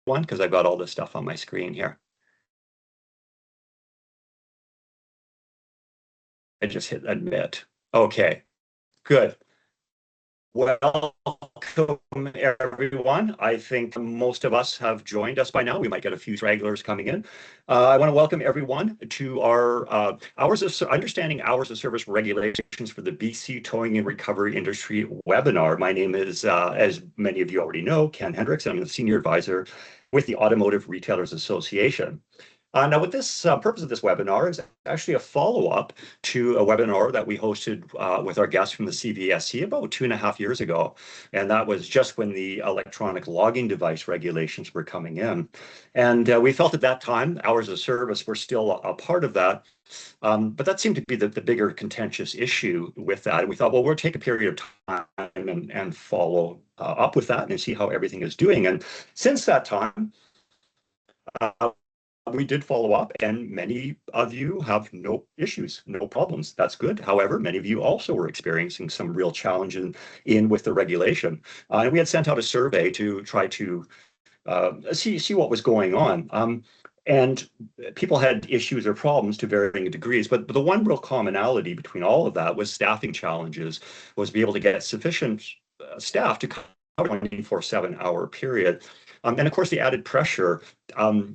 Because I've got all this stuff on my screen here. I just hit admit. Okay, good. Welcome, everyone. I think most of us have joined us by now. We might get a few regulars coming in. I want to welcome everyone to our Understanding Hours of Service Regulations for the BC Towing and Recovery Industry webinar. My name is, as many of you already know, Ken Hendricks. I'm the Senior Advisor with the Automotive Retailers Association. Now, with this purpose of this webinar is actually a follow-up to a webinar that we hosted with our guests from the CVSE about 2.5 years ago. And that was just when the electronic logging device regulations were coming in. And we felt at that time hours of service were still a part of that. But that seemed to be the bigger contentious issue with that. And we thought, well, we'll take a period of time and follow up with that and see how everything is doing. And since that time, we did follow up, and many of you have no issues, no problems. That's good. However, many of you also were experiencing some real challenges in with the regulation. And we had sent out a survey to try to see what was going on. And people had issues or problems to varying degrees, but the one real commonality between all of that was staffing challenges, was be able to get sufficient staff to cover a 24/7 hour period. And of course, the added pressure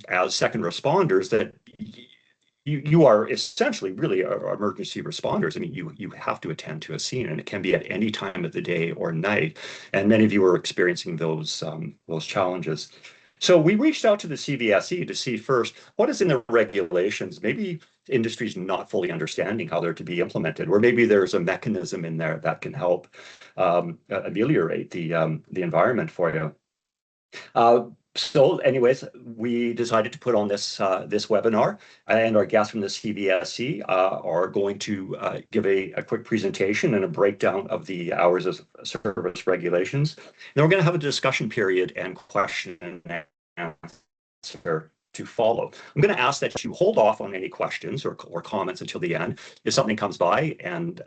as second responders that you are essentially really emergency responders. I mean, you have to attend to a scene, and it can be at any time of the day or night. And many of you are experiencing those challenges. So we reached out to the CVSE to see first what is in the regulations. Maybe industry's not fully understanding how they're to be implemented, or maybe there's a mechanism in there that can help ameliorate the environment for you. So anyways, we decided to put on this webinar, and our guests from the CVSE are going to give a quick presentation and a breakdown of the hours of service regulations. Then we're going to have a discussion period and question and answer to follow. I'm going to ask that you hold off on any questions or comments until the end. If something comes by and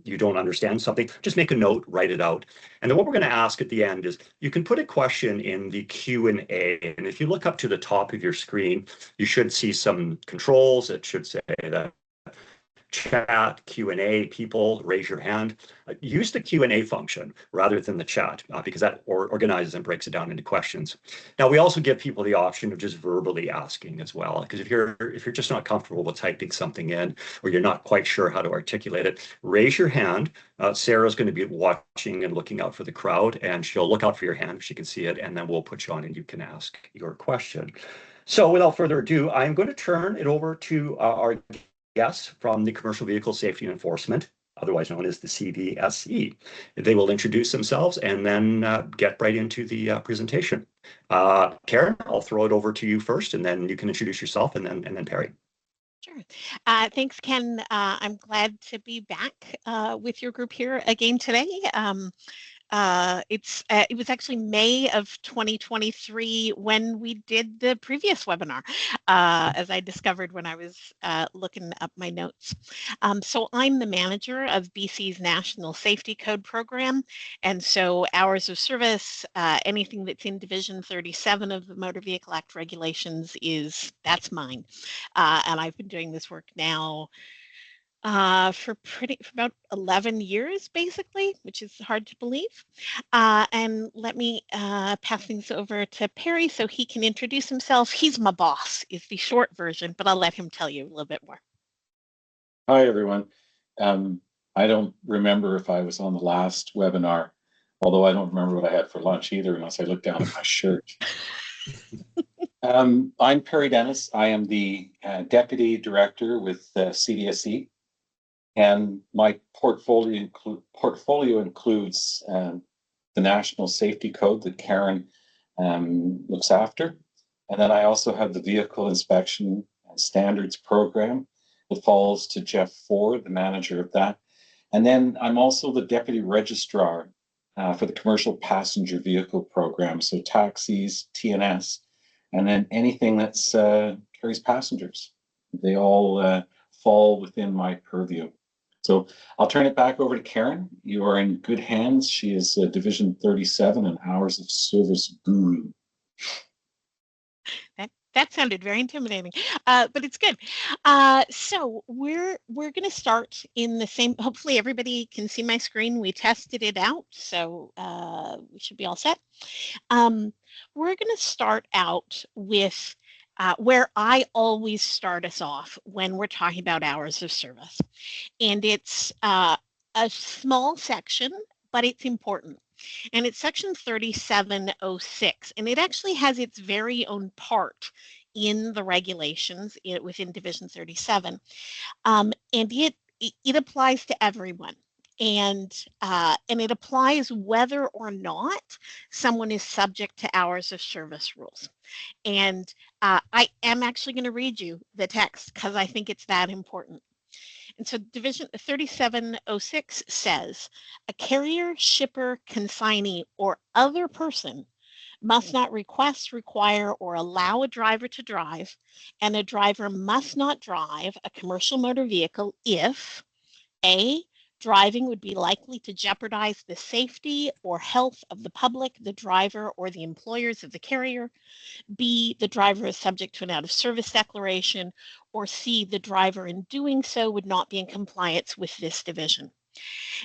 you don't understand something, just make a note, write it out. And then what we're going to ask at the end is you can put a question in the Q&A. And if you look up to the top of your screen, you should see some controls. It should say that chat, Q&A, people, raise your hand. Use the Q&A function rather than the chat because that organizes and breaks it down into questions. Now, we also give people the option of just verbally asking as well, because if you're just not comfortable with typing something in or you're not quite sure how to articulate it, raise your hand. Sarah's going to be watching and looking out for the crowd, and she'll look out for your hand if she can see it, and then we'll put you on and you can ask your question. So without further ado, I'm going to turn it over to our guests from the Commercial Vehicle Safety and Enforcement, otherwise known as the CVSE. They will introduce themselves and then get right into the presentation. Karen, I'll throw it over to you first, and then you can introduce yourself, and then Perry. Sure. Thanks, Ken. I'm glad to be back with your group here again today. It was actually May of 2023 when we did the previous webinar, as I discovered when I was looking up my notes. So I'm the manager of BC's National Safety Code program, and so hours of service, anything that's in Division 37 of the Motor Vehicle Act regulations that's mine. And I've been doing this work now for about 11 years, basically, which is hard to believe. And let me pass things over to Perry so he can introduce himself. He's my boss, is the short version, but I'll let him tell you a little bit more. Hi, everyone. I don't remember if I was on the last webinar, although I don't remember what I had for lunch either, unless I look down at my shirt. I'm Perry Dennis. I am the Deputy Director with CVSE. And my portfolio includes the National Safety Code that Karen looks after. And then I also have the Vehicle Inspection and Standards Program that falls to Jeff Ford, the manager of that. And then I'm also the Deputy Registrar for the Commercial Passenger Vehicle Program, so taxis, TNS, and then anything that carries passengers. They all fall within my purview. So I'll turn it back over to Karen. You are in good hands. She is Division 37 and Hours of Service Guru. That sounded very intimidating, but it's good. So we're going to start in the same. Hopefully, everybody can see my screen. We tested it out, so we should be all set. We're going to start out with where I always start us off when we're talking about hours of service, and it's a small section, but it's important. And it's section 3706, and it actually has its very own part in the regulations within Division 37, and it applies to everyone, and it applies whether or not someone is subject to hours of service rules. And I am actually going to read you the text because I think it's that important. And so Division 3706 says, a carrier, shipper, consignee, or other person must not request, require, or allow a driver to drive, and a driver must not drive a commercial motor vehicle if A, driving would be likely to jeopardize the safety or health of the public, the driver, or the employers of the carrier, B, the driver is subject to an out of service declaration, or C, the driver in doing so would not be in compliance with this division.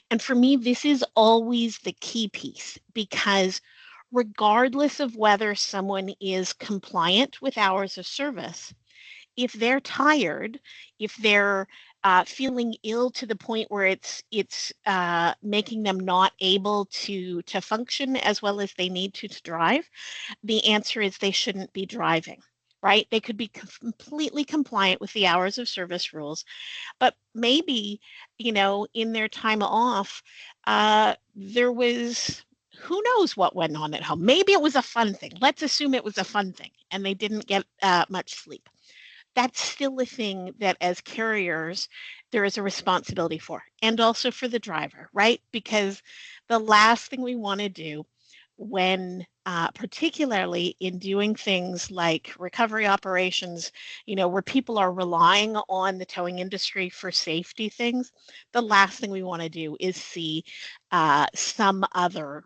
And for me, this is always the key piece, because regardless of whether someone is compliant with hours of service, if they're tired, if they're feeling ill to the point where it's making them not able to function as well as they need to drive, the answer is they shouldn't be driving, right? They could be completely compliant with the hours of service rules, but maybe, in their time off, there was, who knows what went on at home. Maybe it was a fun thing. Let's assume it was a fun thing and they didn't get much sleep. That's still a thing that as carriers, there is a responsibility for, and also for the driver, right? Because the last thing we want to do when particularly in doing things like recovery operations, where people are relying on the towing industry for safety things, the last thing we want to do is see some other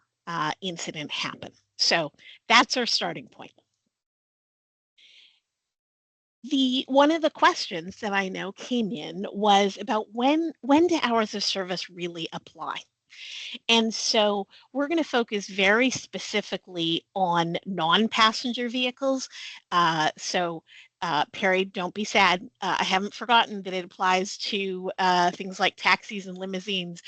incident happen. So that's our starting point. One of the questions that I know came in was about when do hours of service really apply? And so we're going to focus very specifically on non-passenger vehicles. Perry, don't be sad. I haven't forgotten that it applies to things like taxis and limousines.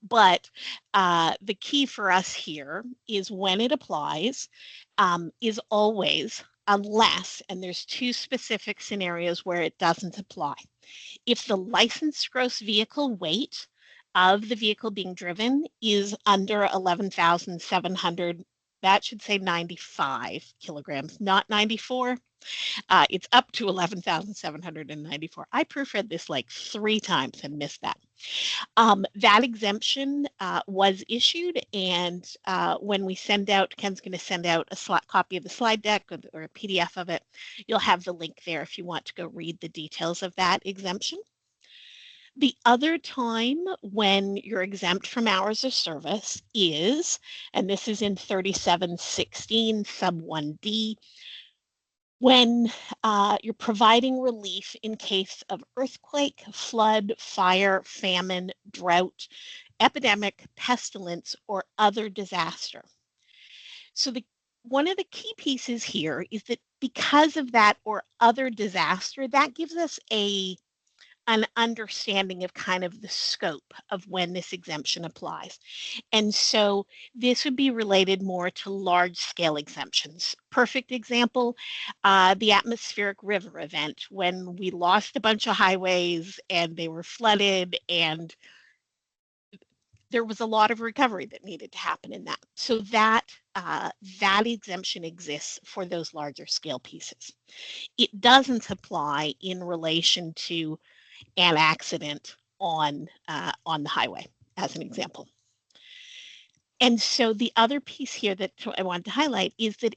But the key for us here is when it applies is always unless, and there's two specific scenarios where it doesn't apply. If the licensed gross vehicle weight of the vehicle being driven is under 11,700, that should say 95 kilograms, not 94. It's up to 11,794. I proofread this like 3 times and missed that. That exemption was issued, and when we send out, Ken's going to send out a copy of the slide deck or a PDF of it. You'll have the link there if you want to go read the details of that exemption. The other time when you're exempt from hours of service is, and this is in 3716 sub 1D, when you're providing relief in case of earthquake, flood, fire, famine, drought, epidemic, pestilence, or other disaster. So one of the key pieces here is that because of that or other disaster, that gives us an understanding of kind of the scope of when this exemption applies. And so this would be related more to large scale exemptions. Perfect example, the atmospheric river event, when we lost a bunch of highways and they were flooded and there was a lot of recovery that needed to happen in that. So that exemption exists for those larger scale pieces. It doesn't apply in relation to an accident on the highway, as an example. And so the other piece here that I wanted to highlight is that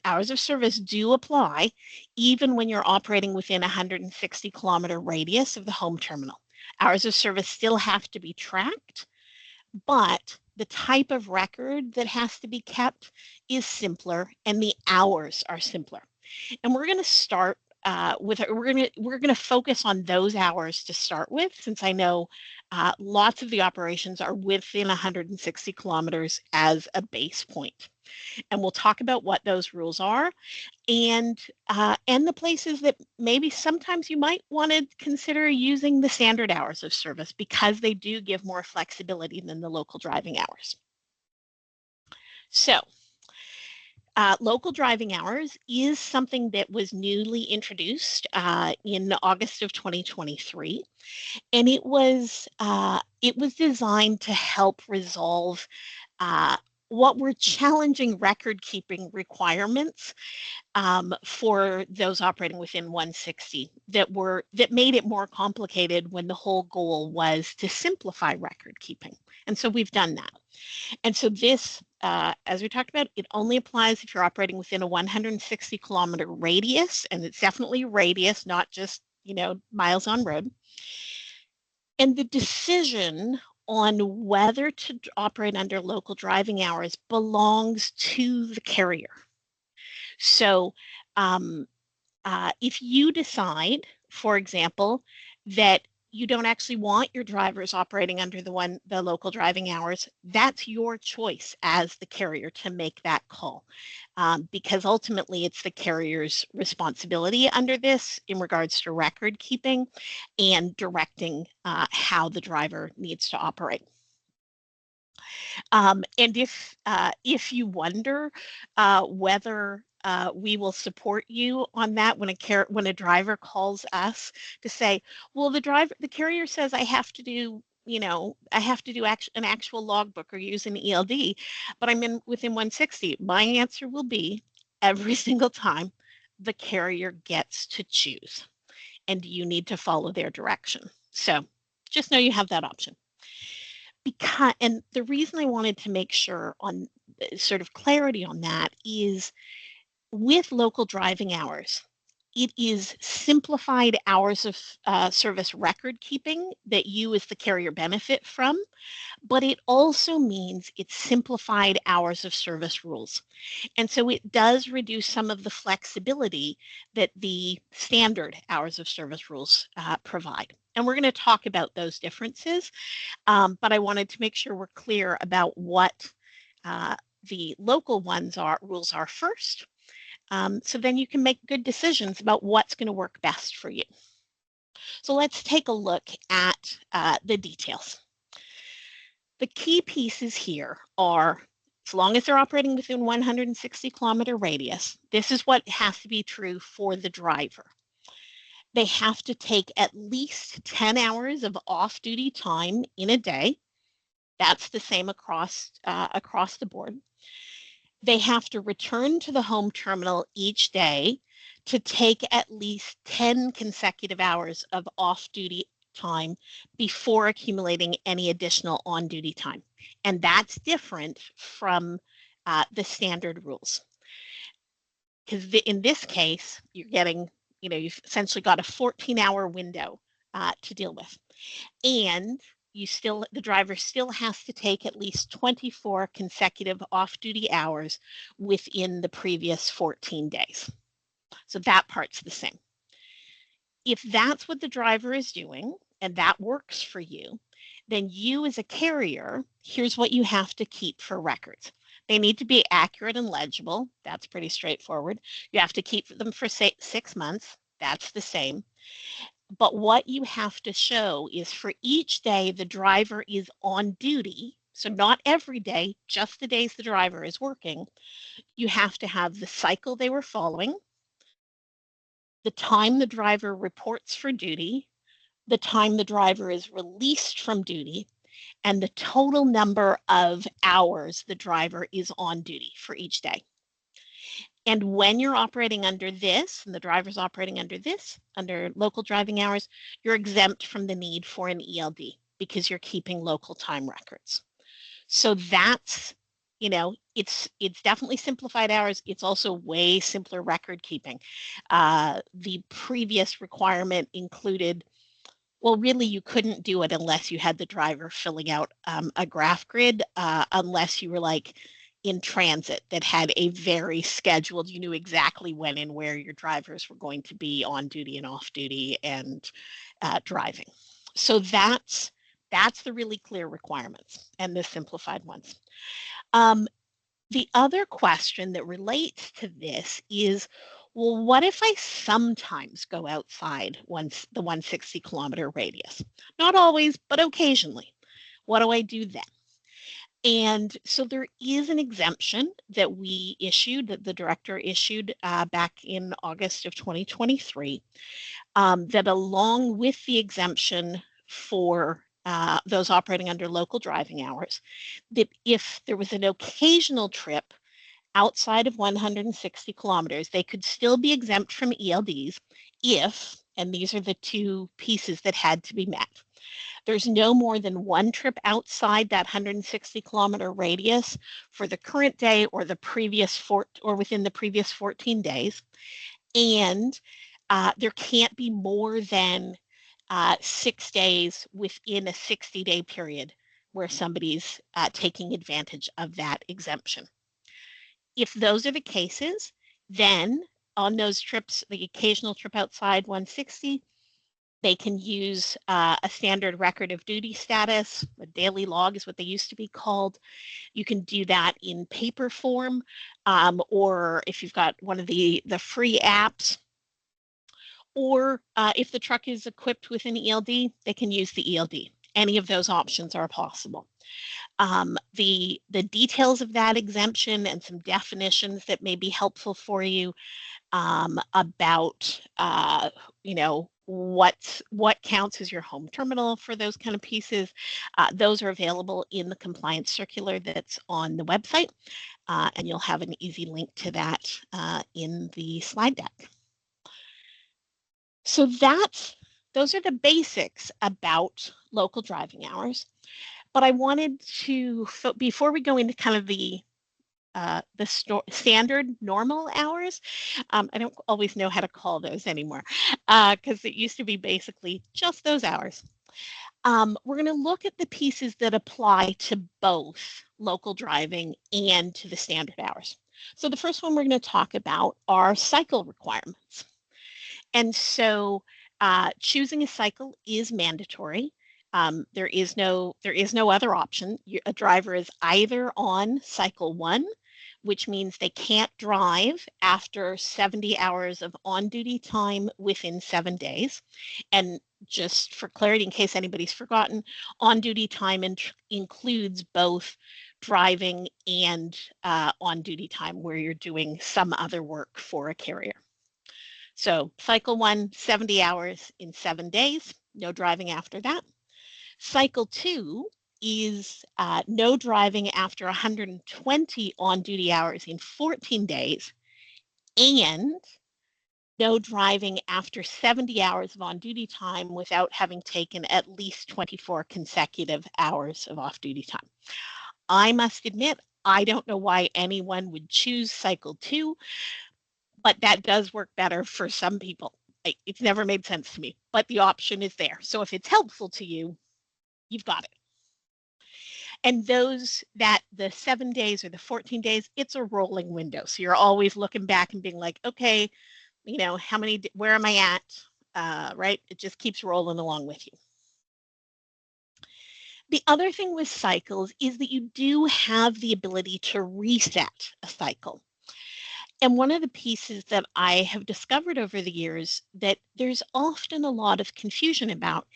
hours of service do apply even when you're operating within a 160 kilometer radius of the home terminal. Hours of service still have to be tracked, but the type of record that has to be kept is simpler and the hours are simpler. And we're going to start we're going to focus on those hours to start with, since I know lots of the operations are within 160 kilometers as a base point. And we'll talk about what those rules are, and the places that maybe sometimes you might want to consider using the standard hours of service, because they do give more flexibility than the local driving hours. So local driving hours is something that was newly introduced in August of 2023, and it was designed to help resolve what were challenging record-keeping requirements for those operating within 160 that made it more complicated when the whole goal was to simplify record-keeping. And so we've done that. And so this, as we talked about, it only applies if you're operating within a 160 kilometer radius, and it's definitely radius, not just, miles on road. And the decision on whether to operate under local driving hours belongs to the carrier. So if you decide, for example, that you don't actually want your drivers operating under the local driving hours, that's your choice as the carrier to make that call, because ultimately it's the carrier's responsibility under this in regards to record keeping and directing how the driver needs to operate. And if you wonder whether we will support you on that when a driver calls us to say, well, the carrier says I have to do an actual logbook or use an ELD, but I'm within 160. My answer will be every single time the carrier gets to choose, and you need to follow their direction. So just know you have that option. And the reason I wanted to make sure on sort of clarity on that is, with local driving hours, it is simplified hours of service record keeping that you as the carrier benefit from, but it also means it's simplified hours of service rules. And so it does reduce some of the flexibility that the standard hours of service rules provide. And we're going to talk about those differences, but I wanted to make sure we're clear about what the local rules are first. So then you can make good decisions about what's going to work best for you. So let's take a look at the details. The key pieces here are, as long as they're operating within 160 kilometer radius, this is what has to be true for the driver. They have to take at least 10 hours of off-duty time in a day. That's the same across the board. They have to return to the home terminal each day to take at least 10 consecutive hours of off-duty time before accumulating any additional on-duty time. And that's different from the standard rules. Because in this case, you're getting, you've essentially got a 14-hour window to deal with. And the driver still has to take at least 24 consecutive off-duty hours within the previous 14 days. So that part's the same. If that's what the driver is doing and that works for you, then you as a carrier, here's what you have to keep for records. They need to be accurate and legible. That's pretty straightforward. You have to keep them for 6 months. That's the same. But what you have to show is, for each day the driver is on duty, so not every day, just the days the driver is working, you have to have the cycle they were following, the time the driver reports for duty, the time the driver is released from duty, and the total number of hours the driver is on duty for each day. And when you're operating under this, and the driver's operating under this, under local driving hours, you're exempt from the need for an ELD because you're keeping local time records. So that's, it's definitely simplified hours. It's also way simpler record keeping. The previous requirement included, well, really, you couldn't do it unless you had the driver filling out a graph grid, unless you were like, in transit that had a very scheduled, you knew exactly when and where your drivers were going to be on duty and off duty and driving. So that's the really clear requirements and the simplified ones. The other question that relates to this is, well, what if I sometimes go outside the 160-kilometer radius? Not always, but occasionally. What do I do then? And so there is an exemption that we issued, that the director issued back in August of 2023, that along with the exemption for those operating under local driving hours, that if there was an occasional trip outside of 160 kilometers, they could still be exempt from ELDs if, and these are the two pieces that had to be met, there's no more than one trip outside that 160-kilometer radius for the current day or the previous or within the previous 14 days, and there can't be more than 6 days within a 60-day period where somebody's taking advantage of that exemption. If those are the cases, then on those trips, the occasional trip outside 160, they can use a standard record of duty status. A daily log is what they used to be called. You can do that in paper form, or if you've got one of the free apps, or if the truck is equipped with an ELD, they can use the ELD. Any of those options are possible. The details of that exemption and some definitions that may be helpful for you about what counts as your home terminal for those kind of pieces. Those are available in the compliance circular that's on the website, and you'll have an easy link to that in the slide deck. So those are the basics about local driving hours. But I wanted to, before we go into kind of the standard normal hours. I don't always know how to call those anymore because it used to be basically just those hours. We're going to look at the pieces that apply to both local driving and to the standard hours. So the first one we're going to talk about are cycle requirements. And so choosing a cycle is mandatory. There is no other option. A driver is either on cycle 1, which means they can't drive after 70 hours of on-duty time within 7 days. And just for clarity, in case anybody's forgotten, on-duty time includes both driving and on-duty time where you're doing some other work for a carrier. So cycle 1, 70 hours in 7 days, no driving after that. Cycle 2 is no driving after 120 on-duty hours in 14 days, and no driving after 70 hours of on-duty time without having taken at least 24 consecutive hours of off-duty time. I must admit, I don't know why anyone would choose cycle 2, but that does work better for some people. It's never made sense to me, but the option is there. So if it's helpful to you, you've got it. And the 7 days or the 14 days, it's a rolling window. So you're always looking back and being like, okay, where am I at? Right? It just keeps rolling along with you. The other thing with cycles is that you do have the ability to reset a cycle. And one of the pieces that I have discovered over the years that there's often a lot of confusion about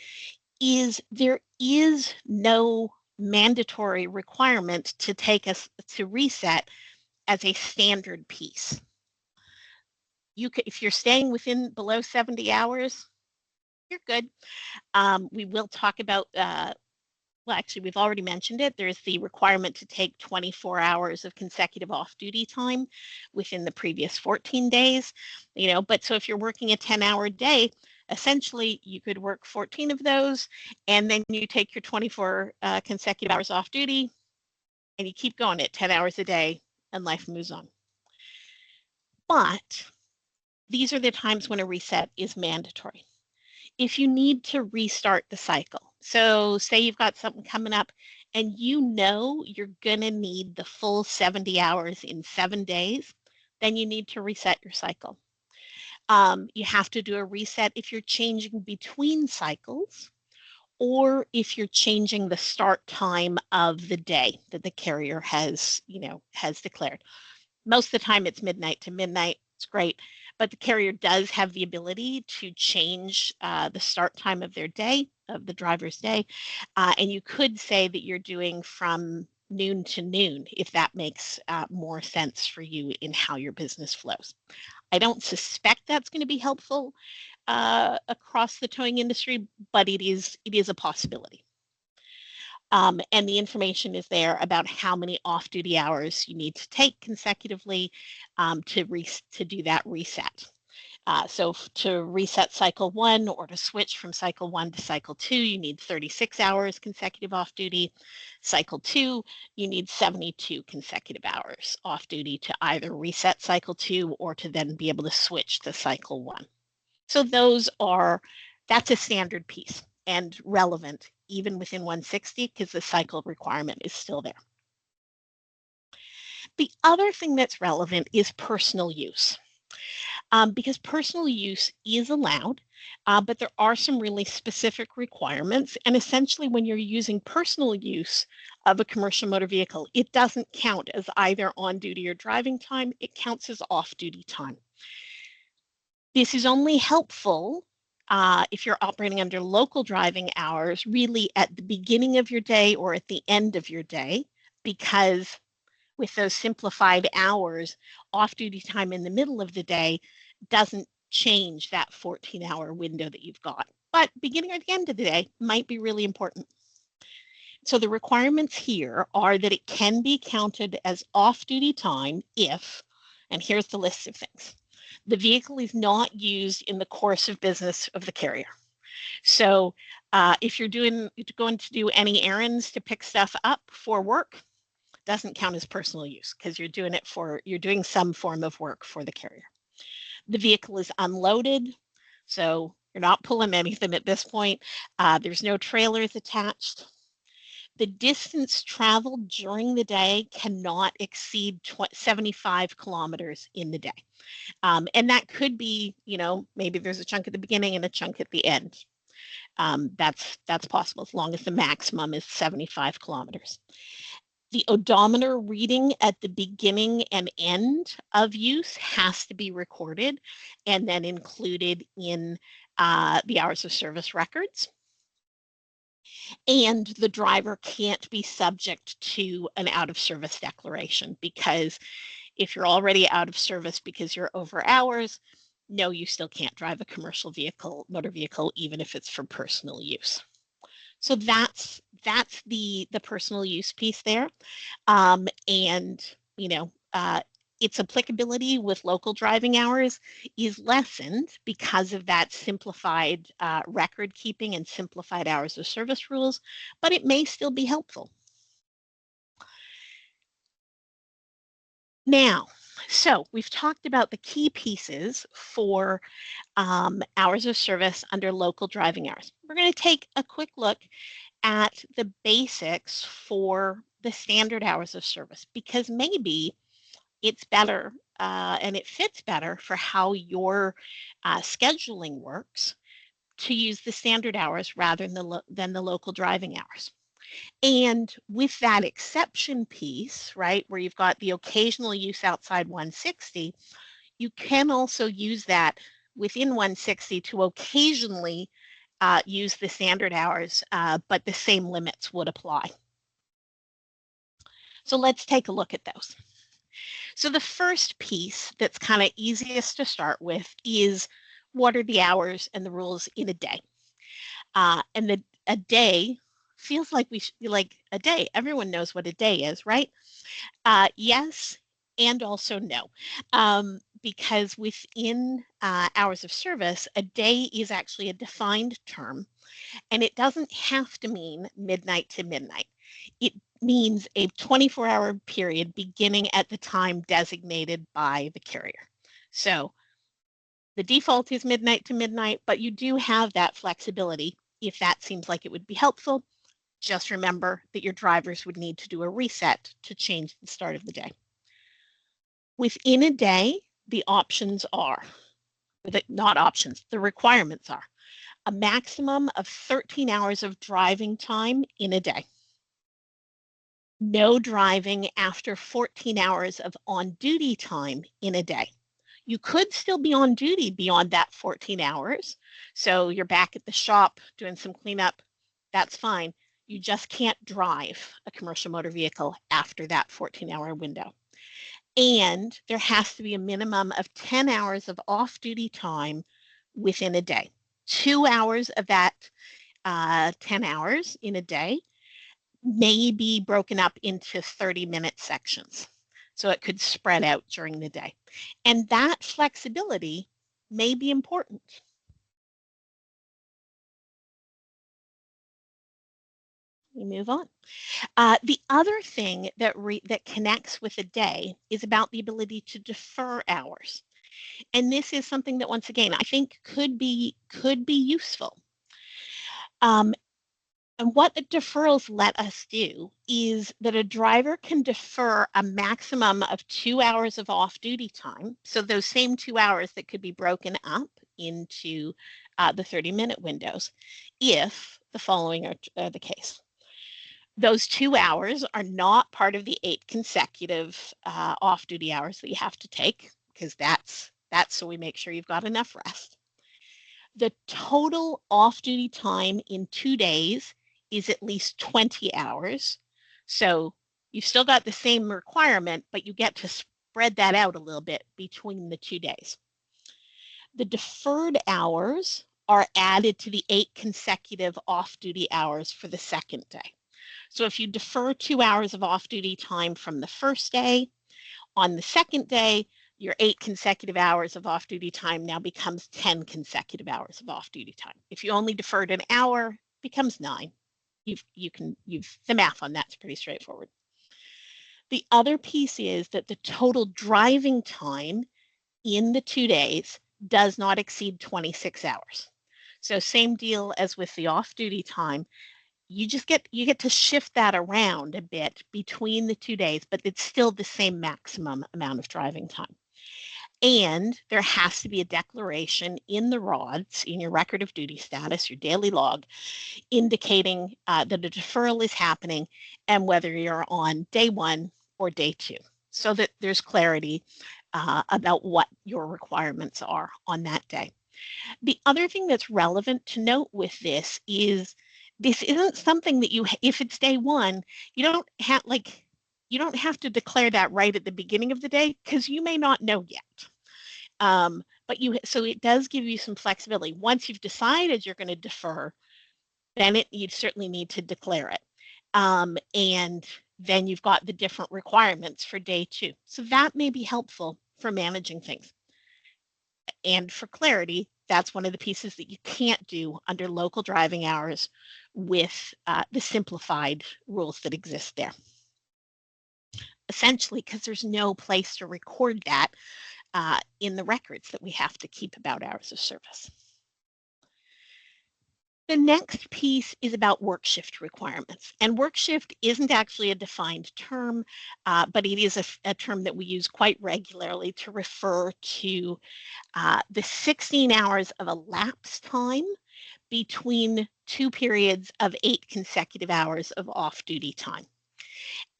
is there is no mandatory requirement to to reset as a standard piece. If you're staying below 70 hours, you're good. We will talk about, well, actually, we've already mentioned it. There's the requirement to take 24 hours of consecutive off-duty time within the previous 14 days. But so if you're working a 10-hour day, essentially, you could work 14 of those, and then you take your 24 consecutive hours off duty, and you keep going at 10 hours a day, and life moves on. But these are the times when a reset is mandatory. If you need to restart the cycle, so say you've got something coming up and you know you're going to need the full 70 hours in 7 days, then you need to reset your cycle. You have to do a reset if you're changing between cycles, or if you're changing the start time of the day that the carrier has, has declared. Most of the time it's midnight to midnight. It's great. But the carrier does have the ability to change the start time of their day, of the driver's day. And you could say that you're doing from noon to noon, if that makes more sense for you in how your business flows. I don't suspect that's going to be helpful across the towing industry, but it is a possibility. And the information is there about how many off-duty hours you need to take consecutively to do that reset. So to reset cycle 1 or to switch from cycle 1 to cycle 2, you need 36 hours consecutive off-duty. Cycle 2, you need 72 consecutive hours off-duty to either reset cycle 2 or to then be able to switch to cycle 1. So that's a standard piece and relevant even within 160 because the cycle requirement is still there. The other thing that's relevant is personal use. Because personal use is allowed, but there are some really specific requirements. And essentially, when you're using personal use of a commercial motor vehicle, it doesn't count as either on-duty or driving time. It counts as off-duty time. This is only helpful if you're operating under local driving hours, really at the beginning of your day or at the end of your day, because with those simplified hours, off-duty time in the middle of the day doesn't change that 14-hour window that you've got. But beginning or at the end of the day might be really important. So the requirements here are that it can be counted as off-duty time if, and here's the list of things, the vehicle is not used in the course of business of the carrier. So if you're going to do any errands to pick stuff up for work, doesn't count as personal use because you're doing some form of work for the carrier. The vehicle is unloaded, so you're not pulling anything at this point. There's no trailers attached. The distance traveled during the day cannot exceed 75 kilometers in the day. And that could be, maybe there's a chunk at the beginning and a chunk at the end. That's possible as long as the maximum is 75 kilometers. The odometer reading at the beginning and end of use has to be recorded and then included in the hours of service records. And the driver can't be subject to an out of service declaration, because if you're already out of service because you're over hours, no, you still can't drive a commercial vehicle, motor vehicle, even if it's for personal use. So that's the personal use piece there. And, its applicability with local driving hours is lessened because of that simplified record keeping and simplified hours of service rules, but it may still be helpful. Now, so we've talked about the key pieces for hours of service under local driving hours. We're going to take a quick look at the basics for the standard hours of service, because maybe it's better and it fits better for how your scheduling works to use the standard hours rather than the local driving hours. And with that exception piece, right, where you've got the occasional use outside 160, you can also use that within 160 to occasionally use the standard hours, but the same limits would apply. So let's take a look at those. So the first piece that's kind of easiest to start with is what are the hours and the rules in a day? And a day feels like like a day. Everyone knows what a day is, right? Yes, and also no. Because within hours of service, a day is actually a defined term, and it doesn't have to mean midnight to midnight. It means a 24-hour period beginning at the time designated by the carrier. So the default is midnight to midnight, but you do have that flexibility if that seems like it would be helpful. Just remember that your drivers would need to do a reset to change the start of the day. Within a day, the options are, not options, the requirements are a maximum of 13 hours of driving time in a day. No driving after 14 hours of on-duty time in a day. You could still be on duty beyond that 14 hours. So you're back at the shop doing some cleanup, that's fine. You just can't drive a commercial motor vehicle after that 14-hour window. And there has to be a minimum of 10 hours of off-duty time within a day. 2 hours of that 10 hours in a day may be broken up into 30-minute sections. So it could spread out during the day. And that flexibility may be important. We move on. The other thing that connects with a day is about the ability to defer hours. And this is something that, once again, I think could be useful. And what the deferrals let us do is that a driver can defer a maximum of 2 hours of off-duty time. So those same 2 hours that could be broken up into the 30-minute windows, if the following are the case. Those 2 hours are not part of the 8 consecutive off-duty hours that you have to take, because that's so we make sure you've got enough rest. The total off-duty time in 2 days is at least 20 hours. So you've still got the same requirement, but you get to spread that out a little bit between the 2 days. The deferred hours are added to the 8 consecutive off-duty hours for the second day. So if you defer 2 hours of off-duty time from the first day, on the second day, your 8 consecutive hours of off-duty time now becomes 10 consecutive hours of off-duty time. If you only deferred an hour, it becomes 9. The math on that's pretty straightforward. The other piece is that the total driving time in the 2 days does not exceed 26 hours. So same deal as with the off-duty time. You get to shift that around a bit between the 2 days, but it's still the same maximum amount of driving time. And there has to be a declaration in the RODS, in your record of duty status, your daily log, indicating that a deferral is happening and whether you're on day 1 or day 2, so that there's clarity about what your requirements are on that day. The other thing that's relevant to note with this is this isn't something that if it's day 1, you don't have to declare that right at the beginning of the day, because you may not know yet. So it does give you some flexibility. Once you've decided you're going to defer, then you certainly need to declare it. And then you've got the different requirements for day 2. So that may be helpful for managing things. And for clarity, that's one of the pieces that you can't do under local driving hours with the simplified rules that exist there. Essentially, because there's no place to record that in the records that we have to keep about hours of service. The next piece is about work shift requirements. And work shift isn't actually a defined term, but it is a term that we use quite regularly to refer to the 16 hours of elapsed time between 2 periods of 8 consecutive hours of off-duty time.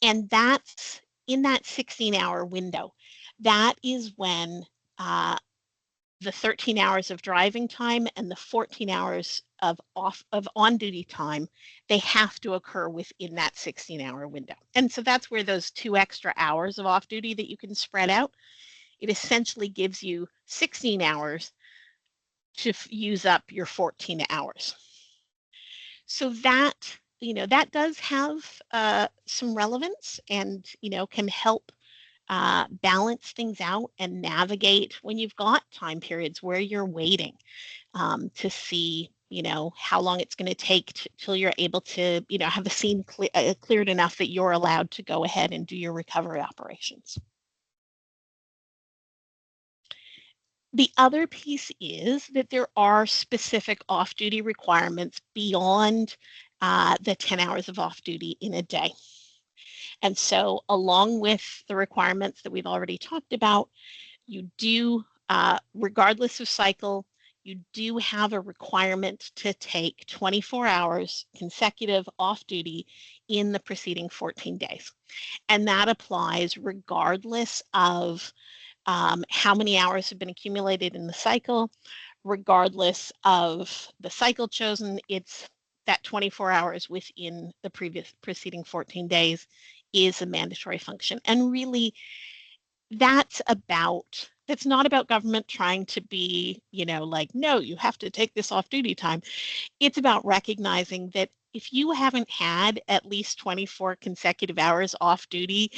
And that's in that 16-hour window. That is when the 13 hours of driving time and the 14 hours of on-duty time, they have to occur within that 16-hour window. And so that's where those 2 extra hours of off-duty that you can spread out, it essentially gives you 16 hours to use up your 14 hours. So that, that does have some relevance and, can help balance things out and navigate when you've got time periods where you're waiting to see, how long it's going to take till you're able to, have the scene cleared enough that you're allowed to go ahead and do your recovery operations. The other piece is that there are specific off-duty requirements beyond the 10 hours of off duty in a day. And so along with the requirements that we've already talked about, you do, regardless of cycle, you do have a requirement to take 24 hours consecutive off duty in the preceding 14 days. And that applies regardless of how many hours have been accumulated in the cycle, regardless of the cycle chosen. It's that 24 hours within the preceding 14 days is a mandatory function. And really, that's not about government trying to be, like, no, you have to take this off duty time. It's about recognizing that if you haven't had at least 24 consecutive hours off duty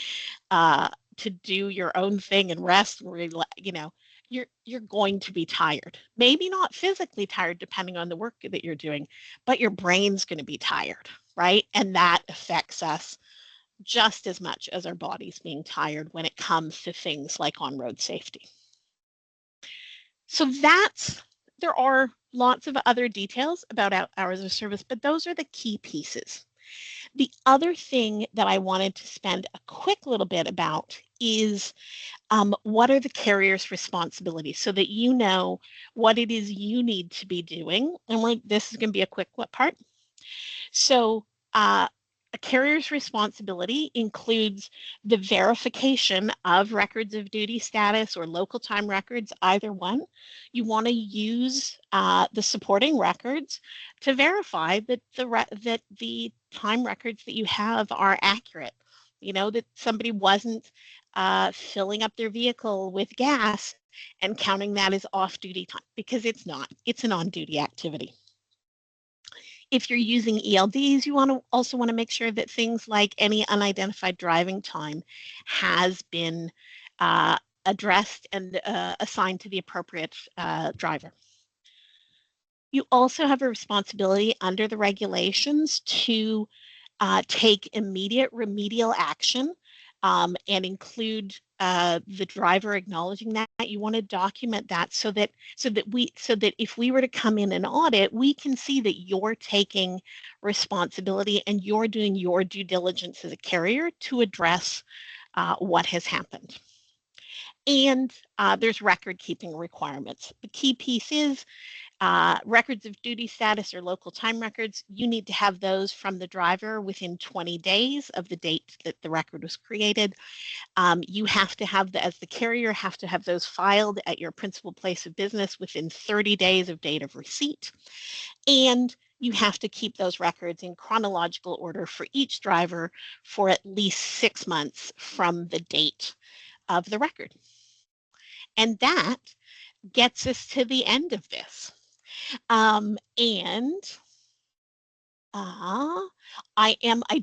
to do your own thing and rest, you're going to be tired. Maybe not physically tired, depending on the work that you're doing, but your brain's going to be tired, right? And that affects us just as much as our bodies being tired when it comes to things like on-road safety. So there are lots of other details about hours of service, but those are the key pieces. The other thing that I wanted to spend a quick little bit about is what are the carrier's responsibilities, so that you know what it is you need to be doing. And this is going to be a quick part. So a carrier's responsibility includes the verification of records of duty status or local time records, either one. You want to use the supporting records to verify that the time records that you have are accurate. That somebody wasn't filling up their vehicle with gas and counting that as off-duty time, because it's not. It's an on-duty activity. If you're using ELDs, you also want to make sure that things like any unidentified driving time has been addressed and assigned to the appropriate driver. You also have a responsibility under the regulations to take immediate remedial action and include the driver acknowledging that. You want to document that so that if we were to come in and audit, we can see that you're taking responsibility and you're doing your due diligence as a carrier to address what has happened. And there's record keeping requirements. The key piece is records of duty status or local time records. You need to have those from the driver within 20 days of the date that the record was created. You have to have, as the carrier, have to have those filed at your principal place of business within 30 days of date of receipt. And you have to keep those records in chronological order for each driver for at least 6 months from the date of the record. And that gets us to the end of this. I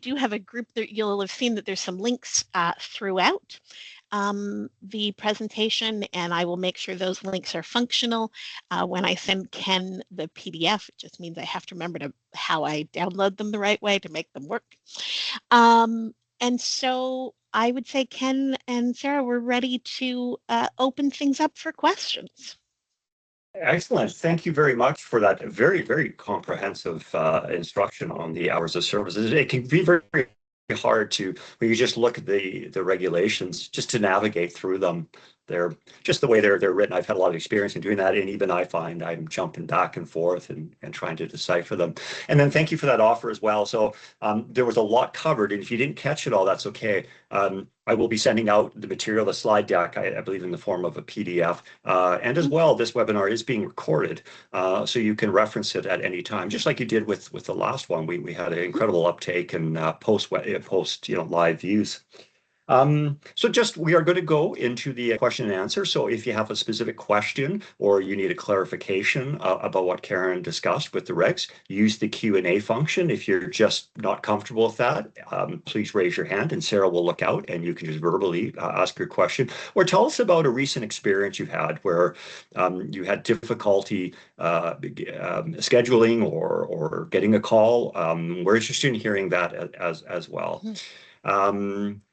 do have a group that you'll have seen that there's some links throughout the presentation, and I will make sure those links are functional. When I send Ken the PDF, it just means I have to remember how I download them the right way to make them work. And so I would say, Ken and Sarah, we're ready to open things up for questions. Excellent. Thank you very much for that very, very comprehensive instruction on the hours of services. It can be very, very hard to, when you just look at the regulations, just to navigate through them. They're just the way they're written. I've had a lot of experience in doing that, and even I find I'm jumping back and forth and trying to decipher them. And then thank you for that offer as well. So there was a lot covered, and if you didn't catch it all, that's okay. I will be sending out the material, the slide deck, I believe, in the form of a PDF. And as well, this webinar is being recorded, so you can reference it at any time, just like you did with the last one. We had an incredible uptake and post live views. So we are going to go into the question and answer. So if you have a specific question or you need a clarification about what Karen discussed with the regs, use the Q&A function. If you're just not comfortable with that, please raise your hand and Sarah will look out and you can just verbally ask your question, or tell us about a recent experience you've had where you had difficulty scheduling or getting a call. We're interested in hearing that as well.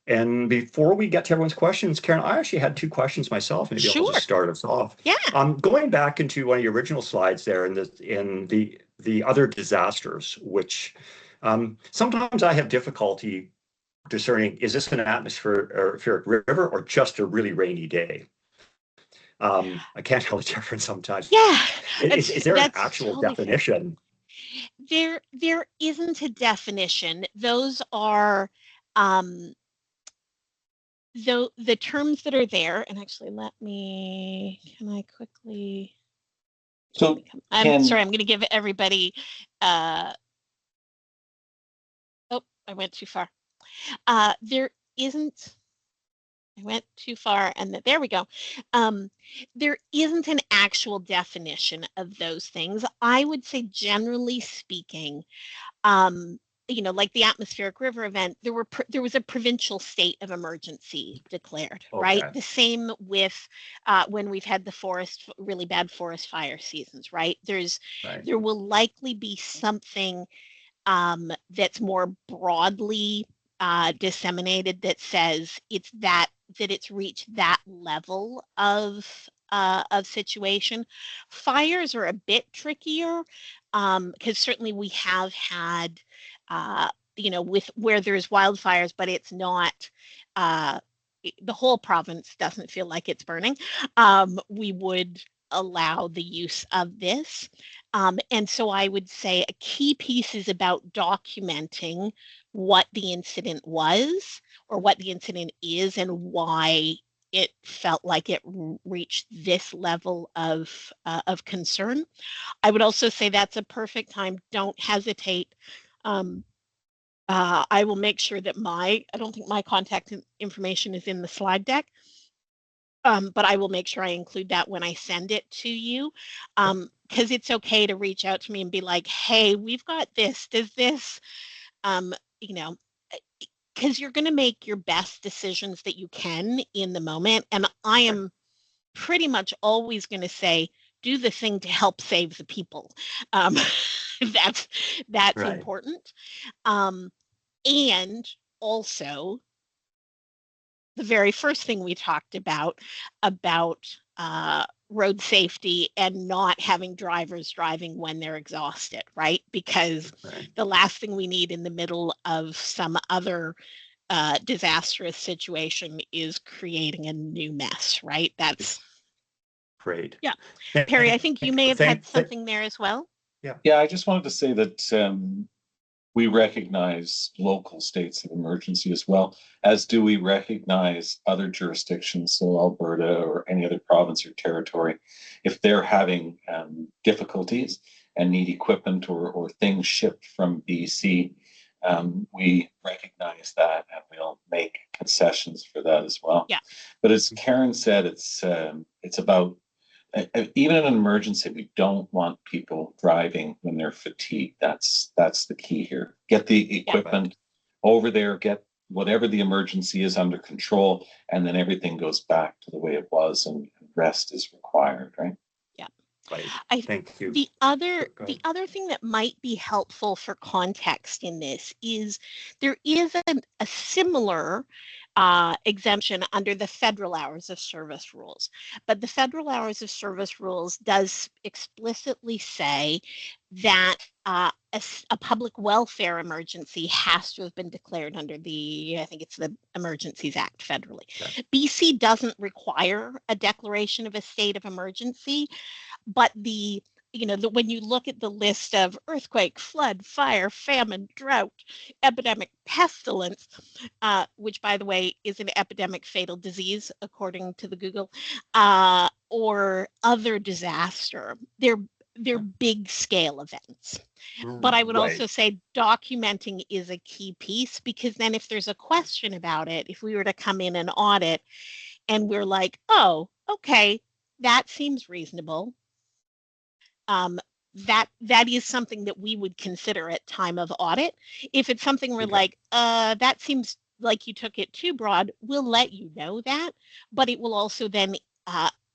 And before we get to everyone's questions, Karen, I actually had 2 questions myself. Maybe I'll just start us off. Yeah. Going back into one of your original slides there, in the other disasters, which Sometimes I have difficulty discerning, is this an atmospheric river or just a really rainy day? I can't tell the difference sometimes. Yeah, Is there an that's actual totally fair. definition? There isn't a definition. Those are the terms that are there. And actually, can I quickly? So I'm sorry, I'm going to give everybody. Oh, I went too far. There isn't. I went too far, and there we go. There isn't an actual definition of those things. I would say, generally speaking, like the atmospheric river event, there was a provincial state of emergency declared, right? Okay. The same with when we've had the really bad forest fire seasons, right? There will likely be something that's more broadly disseminated that says that it's reached that level of situation. Fires are a bit trickier because certainly we have had with where there's wildfires, but it's not the whole province doesn't feel like it's burning. We would allow the use of this. And so I would say a key piece is about documenting what the incident was or what the incident is and why it felt like it reached this level of concern. I would also say that's a perfect time. Don't hesitate. I will make sure that I don't think my contact information is in the slide deck. But I will make sure I include that when I send it to you, because it's okay to reach out to me and be like, hey, we've got this, does this, because you're going to make your best decisions that you can in the moment. And I am pretty much always going to say, do the thing to help save the people. That's important. And also, the very first thing we talked about road safety and not having drivers driving when they're exhausted, right? Because the last thing we need in the middle of some other disastrous situation is creating a new mess, right? That's great. Yeah. Perry, I think you may have had something there as well. Yeah, I just wanted to say that we recognize local states of emergency as well, as do we recognize other jurisdictions, so Alberta or any other province or territory, if they're having difficulties and need equipment or things shipped from BC, we recognize that and we'll make concessions for that as well. Yeah. But as Karen said, it's about even in an emergency, we don't want people driving when they're fatigued. That's the key here. Get the equipment over there, get whatever the emergency is under control, and then everything goes back to the way it was and rest is required, right? Yeah. Right. Thank you. The other thing that might be helpful for context in this is there is a similar exemption under the federal hours of service rules. But the federal hours of service rules does explicitly say that a public welfare emergency has to have been declared under I think it's the Emergencies Act federally. Okay. BC doesn't require a declaration of a state of emergency, but when you look at the list of earthquake, flood, fire, famine, drought, epidemic, pestilence, which, by the way, is an epidemic fatal disease, according to the Google, or other disaster, they're big scale events. But I would also say documenting is a key piece, because then if there's a question about it, if we were to come in and audit and we're like, oh, okay, that seems reasonable. That is something that we would consider at time of audit. If it's something we're like, that seems like you took it too broad, we'll let you know that, but it will also then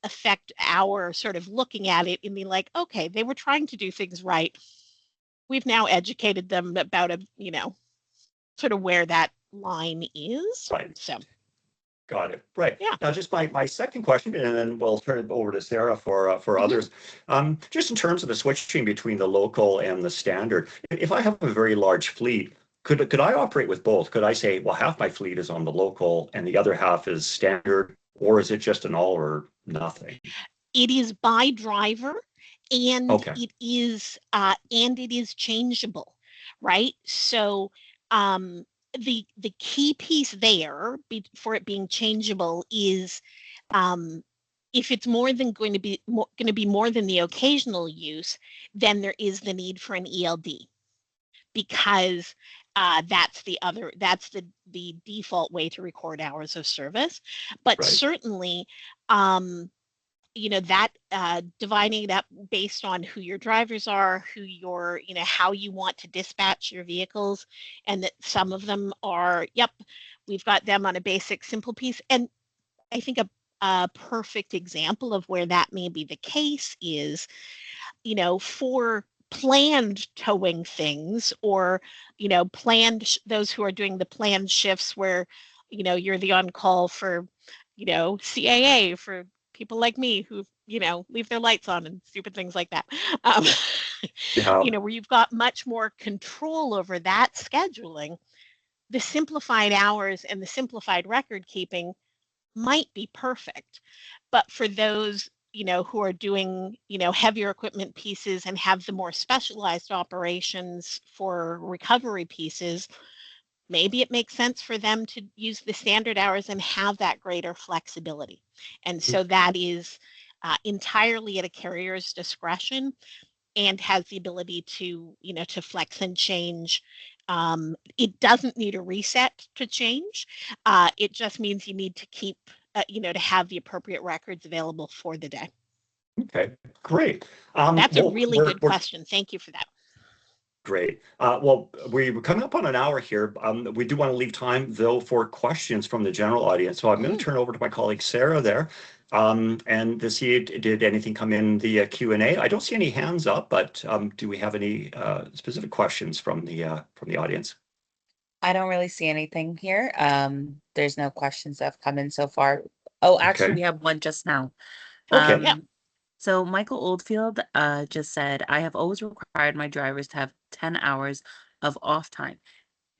affect our sort of looking at it and be like, okay, they were trying to do things right. We've now educated them about sort of where that line is. Right. So. Got it. Right. Yeah. Now, just my second question, and then we'll turn it over to Sarah for Mhm. others. Just in terms of the switching between the local and the standard, if I have a very large fleet, could I operate with both? Could I say, well, half my fleet is on the local and the other half is standard, or is it just an all or nothing? It is by driver, and Okay. it is changeable, right? So the key piece there for it being changeable is if it's more than going to be more than the occasional use, then there is the need for an ELD, because that's the default way to record hours of service. But Right. certainly, that dividing it up based on who your drivers are, who your, how you want to dispatch your vehicles, and that some of them are, yep, we've got them on a basic simple piece. And I think a perfect example of where that may be the case is, for planned towing things, or, those who are doing the planned shifts where, you're the on-call for, CAA, for people like me who, leave their lights on and stupid things like that. Um, Yeah. where you've got much more control over that scheduling, the simplified hours and the simplified record keeping might be perfect. But for those, who are doing, heavier equipment pieces and have the more specialized operations for recovery pieces, maybe it makes sense for them to use the standard hours and have that greater flexibility. And so that is entirely at a carrier's discretion, and has the ability to, to flex and change. It doesn't need a reset to change. It just means you need to keep, to have the appropriate records available for the day. Okay. Great. That's a Well, really good question. Thank you for that. great. Well, we're coming up on an hour here. We do want to leave time, though, for questions from the general audience. So I'm going to turn over to my colleague Sarah there, and to see did anything come in the Q&A. I don't see any hands up, but do we have any specific questions from the audience? I don't really see anything here. There's no questions that have come in so far. Oh, actually, Okay. we have one just now. Okay. Yeah. So Michael Oldfield just said, I have always required my drivers to have 10 hours of off time.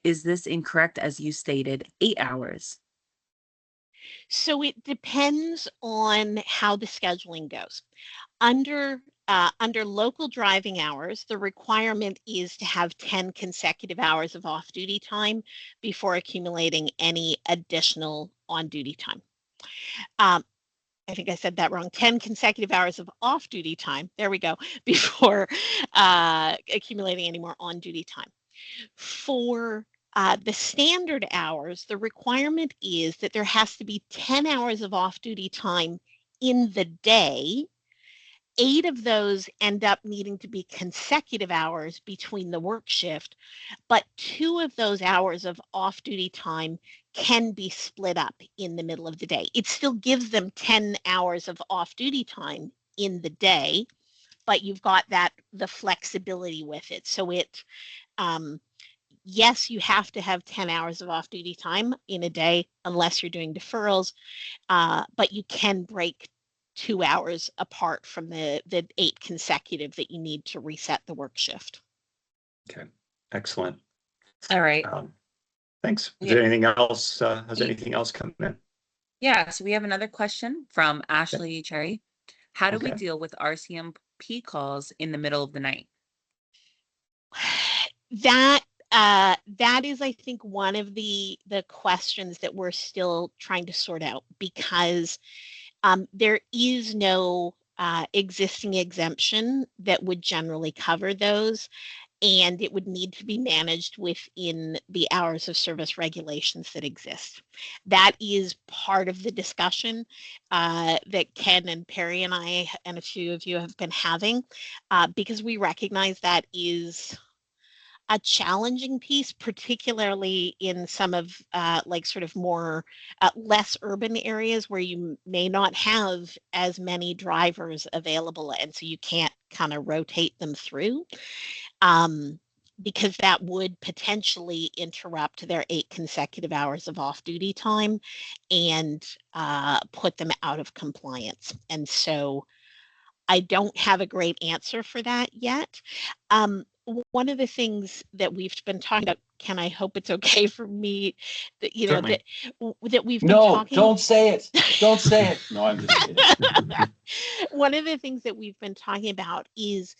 Is this incorrect, as you stated, 8 hours? So it depends on how the scheduling goes. Under local driving hours, the requirement is to have 10 consecutive hours of off-duty time before accumulating any additional on-duty time. I think I said that wrong. 10 consecutive hours of off-duty time. There we go. Before accumulating any more on-duty time. For the standard hours, the requirement is that there has to be 10 hours of off-duty time in the day. 8 of those end up needing to be consecutive hours between the work shift, but 2 of those hours of off-duty time can be split up in the middle of the day. It still gives them 10 hours of off-duty time in the day, but you've got the flexibility with it. So yes, you have to have 10 hours of off-duty time in a day unless you're doing deferrals, but you can break 2 hours apart from the 8 consecutive that you need to reset the work shift. Okay. Excellent. All right. Thanks. Is Yeah. there anything else? Has Ye- anything else come in? Yeah, so we have another question from Ashley Cherry. How do we Okay. deal with RCMP calls in the middle of the night? That is, I think, one of the questions that we're still trying to sort out, because there is no existing exemption that would generally cover those, and it would need to be managed within the hours of service regulations that exist. That is part of the discussion that Ken and Perry and I and a few of you have been having, because we recognize that is a challenging piece, particularly in some of like sort of more less urban areas where you may not have as many drivers available, and so you can't kind of rotate them through. because that would potentially interrupt their 8 consecutive hours of off-duty time and put them out of compliance. And so I don't have a great answer for that yet. One of the things that we've been talking about, Ken, I hope it's okay for me that, you know, Certainly. that we've been No, talking. don't say it. Don't say it. No, I'm just kidding. One of the things that we've been talking about is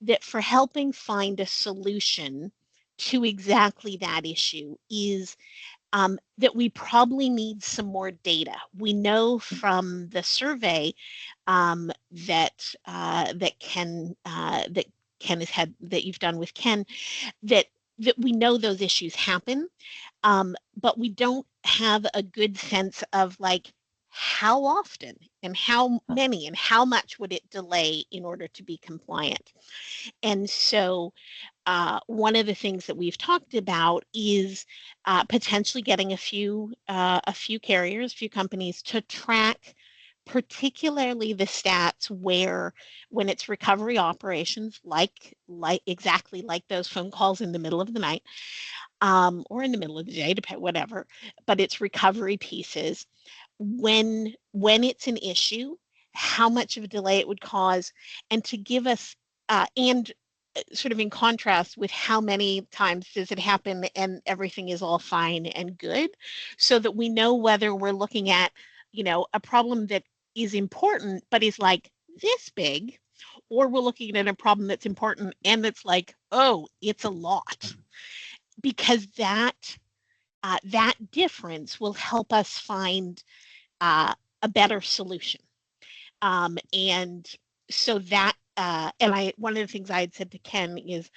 that for helping find a solution to exactly that issue is that we probably need some more data. We know from the survey that Ken has had, that you've done with Ken, that we know those issues happen, but we don't have a good sense of like how often and how many and how much would it delay in order to be compliant. And so one of the things that we've talked about is potentially getting a few carriers, a few companies to track particularly the stats where when it's recovery operations, like exactly like those phone calls in the middle of the night or in the middle of the day, whatever, but it's recovery pieces. When it's an issue, how much of a delay it would cause, and to give us and sort of in contrast with how many times does it happen and everything is all fine and good, so that we know whether we're looking at, you know, a problem that is important but is like this big, or we're looking at a problem that's important and that's like, oh, it's a lot. Because that difference will help us find a better solution. And so that, one of the things I had said to Ken is,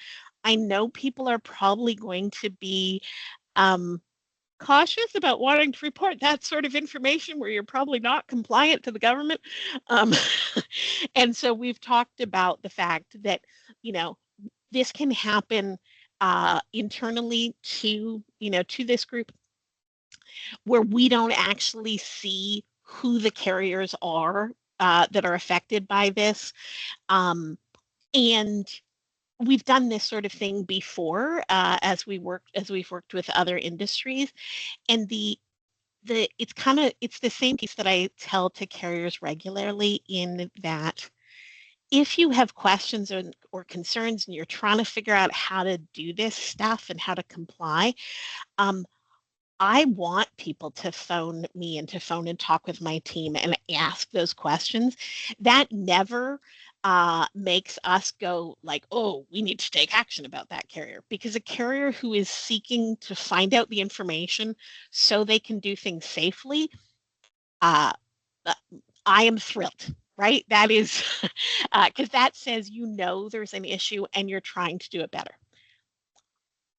I know people are probably going to be cautious about wanting to report that sort of information where you're probably not compliant to the government. And so we've talked about the fact that, you know, this can happen internally to, you know, to this group where we don't actually see who the carriers are that are affected by this. And we've done this sort of thing before as we've worked with other industries. And it's the same piece that I tell to carriers regularly, in that if you have questions or concerns and you're trying to figure out how to do this stuff and how to comply, I want people to phone me and to phone and talk with my team and ask those questions. That never makes us go like, oh, we need to take action about that carrier, because a carrier who is seeking to find out the information so they can do things safely, uh, I am thrilled, right? That is because that says, you know, there's an issue and you're trying to do it better.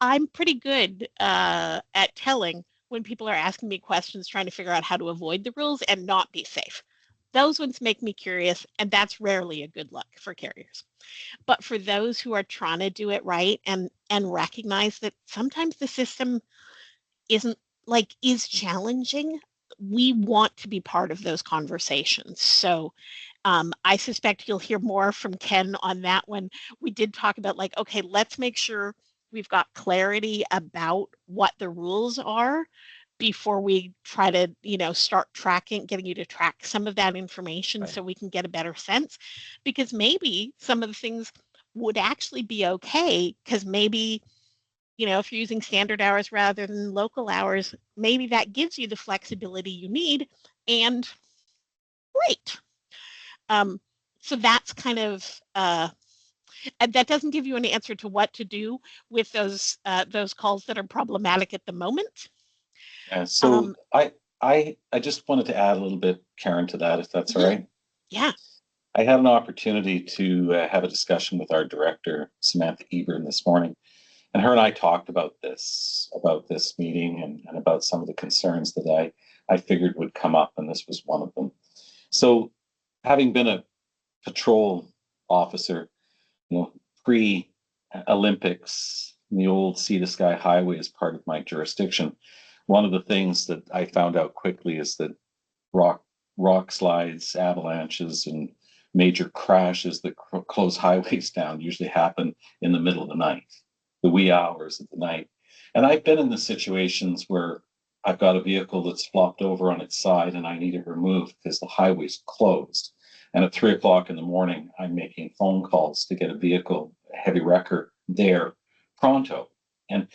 I'm pretty good at telling when people are asking me questions trying to figure out how to avoid the rules and not be safe. Those ones make me curious, and that's rarely a good look for carriers. But for those who are trying to do it right and recognize that sometimes the system is challenging, we want to be part of those conversations. So I suspect you'll hear more from Ken on that one. We did talk about like, okay, let's make sure we've got clarity about what the rules are before we try to, you know, start getting you to track some of that information, right, so we can get a better sense. Because maybe some of the things would actually be okay, because maybe, you know, if you're using standard hours rather than local hours, maybe that gives you the flexibility you need, and great. So that's kind of that doesn't give you an answer to what to do with those calls that are problematic at the moment. Yeah, so I just wanted to add a little bit, Karen, to that, if that's all right. Yeah. I had an opportunity to have a discussion with our director, Samantha Ebern, this morning, and her and I talked about this meeting and about some of the concerns that I figured would come up, and this was one of them. So, having been a patrol officer, you know, pre-Olympics, the old Sea to Sky Highway is part of my jurisdiction. One of the things that I found out quickly is that rock slides, avalanches, and major crashes that close highways down usually happen in the middle of the night. the wee hours of the night. And I've been in the situations where I've got a vehicle that's flopped over on its side and I need it removed because the highway's closed. And at 3 o'clock in the morning, I'm making phone calls to get a vehicle, a heavy wrecker there pronto. And,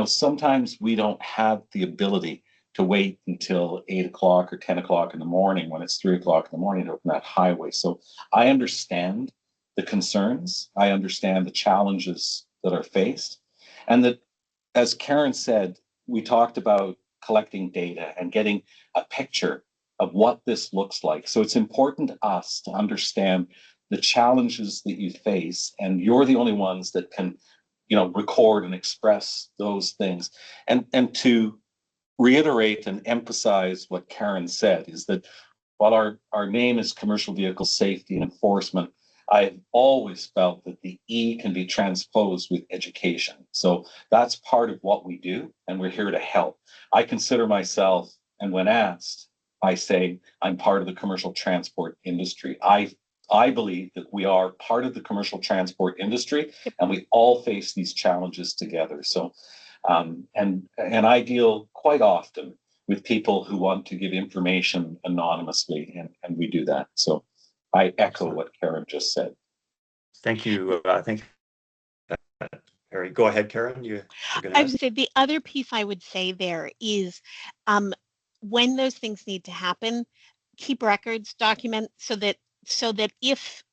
sometimes we don't have the ability to wait until 8 o'clock or 10 o'clock in the morning when it's 3 o'clock in the morning to open that highway. So I understand the concerns. I understand the challenges that are faced. And that, as Karen said, we talked about collecting data and getting a picture of what this looks like. So it's important to us to understand the challenges that you face, and you're the only ones that can, record and express those things. And to reiterate and emphasize what Karen said is that while our name is Commercial Vehicle Safety and Enforcement, I've always felt that the E can be transposed with education. So that's part of what we do, and we're here to help. I consider myself, and when asked, I say I'm part of the commercial transport industry. I believe that we are part of the commercial transport industry, and we all face these challenges together. So, and I deal quite often with people who want to give information anonymously, and we do that. So I echo what Karen just said. Thank you. Thank you, Harry. Go ahead, Karen. You're going to I would say the other piece I would say there is when those things need to happen, keep records, document so that if,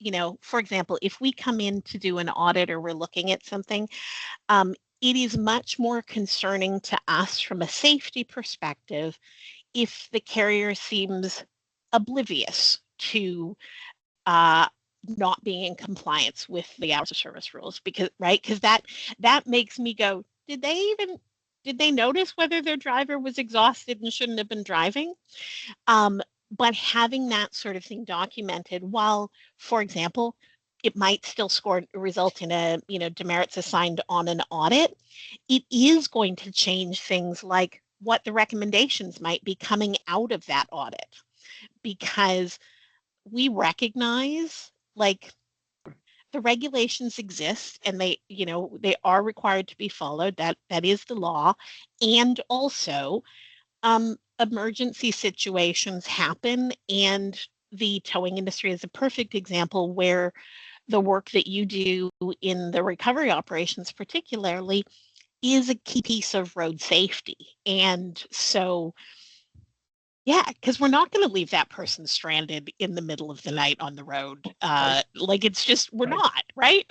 for example, if we come in to do an audit or we're looking at something, it is much more concerning to us from a safety perspective if the carrier seems oblivious to not being in compliance with the hours of service rules, because that makes me go, did they notice whether their driver was exhausted and shouldn't have been driving? But having that sort of thing documented, while, for example, it might still result in a demerits assigned on an audit, it is going to change things like what the recommendations might be coming out of that audit, because we recognize the regulations exist and they are required to be followed. That is the law. And also emergency situations happen, and the towing industry is a perfect example where the work that you do in the recovery operations particularly is a key piece of road safety. And so yeah, because we're not going to leave that person stranded in the middle of the night on the road. It's just, we're not, right?